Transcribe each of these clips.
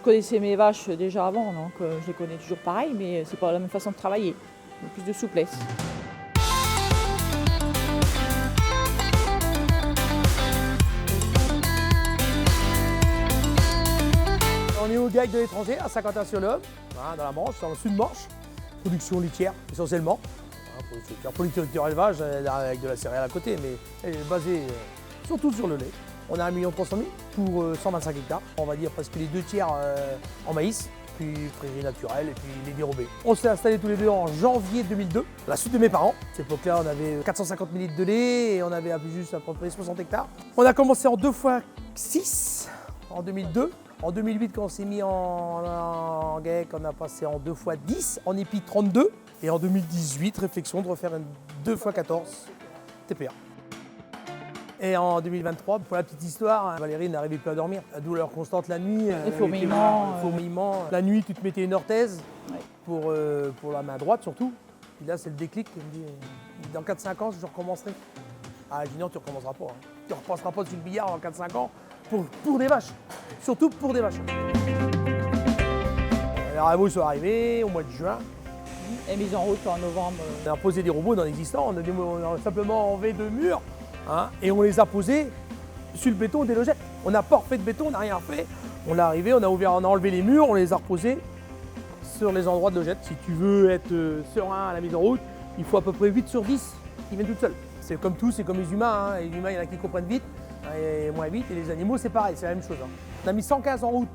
connaissais mes vaches déjà avant, donc je les connais toujours pareil, mais c'est pas la même façon de travailler. Il y a plus de souplesse. On est au GAEC de l'étranger, à Saint-Quentin-sur-l'Aume, dans la Manche, dans le sud Manche. Production laitière, essentiellement. Producteur élevage avec de la céréale à côté, mais elle est basée surtout sur le lait. On a 1 300 000 pour 125 hectares. On va dire presque les 2/3 en maïs, puis prairies naturelles et puis les dérobés. On s'est installés tous les deux en janvier 2002, à la suite de mes parents. À cette époque-là, on avait 450 000 litres de lait et on avait juste à peu près 60 hectares. On a commencé en 2x6 en 2002. En 2008, quand on s'est mis en GAEC, on a passé en 2x10, en épi 32. Et en 2018, réflexion de refaire une 2x14 TPA. Et en 2023, pour la petite histoire, Valérie n'arrivait plus à dormir. La douleur constante la nuit. Les fourmillements. La nuit, tu te mettais une orthèse Ouais. pour la main droite surtout. Puis là, c'est le déclic. Il me dit, dans 4-5 ans, je recommencerai. Ah, je dis non, tu ne recommenceras pas. Tu ne repasseras pas sur le billard dans 4-5 ans pour des vaches. Surtout pour des vaches. Les ravots sont arrivés au mois de juin. Et mise en route en novembre. On a posé des robots non existants, on a simplement enlevé 2 murs et on les a posés sur le béton des logettes. On n'a pas refait de béton, on n'a rien fait. On est arrivé, on a enlevé les murs, on les a reposés sur les endroits de logettes. Si tu veux être serein à la mise en route, il faut à peu près 8 sur 10 qui viennent toutes seules. C'est comme tout, c'est comme les humains. Les humains, il y en a qui comprennent vite et moins vite. Et les animaux, c'est pareil, c'est la même chose. On a mis 115 en route.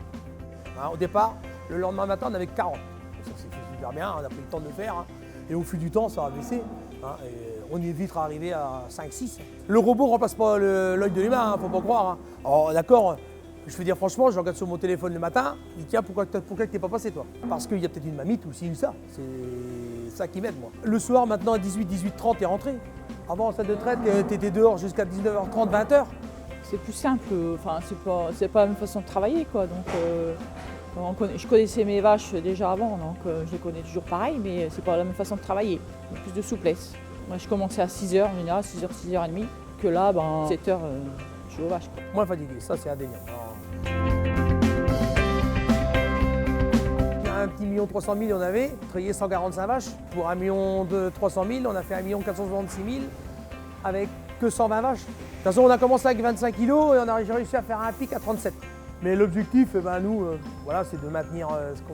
Au départ, le lendemain matin, on avait 40. Ça, c'est super bien, on a pris le temps de le faire. Et au fil du temps, ça a baissé. Et on est vite arrivé à 5-6. Le robot ne remplace pas l'œil de l'humain, faut pas croire. Alors d'accord, je veux dire franchement, je regarde sur mon téléphone le matin, je dis tiens, pourquoi tu n'es pas passé toi? Parce qu'il y a peut-être une mamite ou si ou ça. C'est ça qui m'aide moi. Le soir, maintenant à 18h30, t'es rentré. Avant, en salle de traite, t'étais dehors jusqu'à 19h30, 20h. C'est plus simple, enfin c'est pas la même façon de travailler quoi. Donc je connaissais mes vaches déjà avant, donc je les connais toujours pareil, mais c'est pas la même façon de travailler. Il y a plus de souplesse. Moi je commençais à 6h, en général, 6h, 6h30, que là, 7h, je suis aux vaches. Quoi. Moins fatigué, ça c'est indéniable. Un petit 1 300 000 on avait, trayé 145 vaches. Pour 1 300 000, on a fait 1 466 000 avec que 120 vaches. De toute façon, on a commencé avec 25 kg et on a réussi à faire un pic à 37. Mais l'objectif, nous, voilà, c'est de maintenir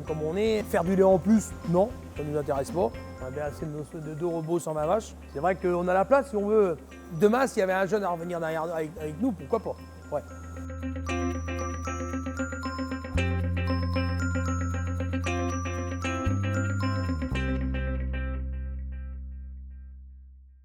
comme on est. Faire du lait en plus, non, ça ne nous intéresse pas. On a bien assez de 2 robots 120 vaches. C'est vrai qu'on a la place si on veut. Demain, s'il y avait un jeune à revenir derrière avec nous, pourquoi pas. Ouais.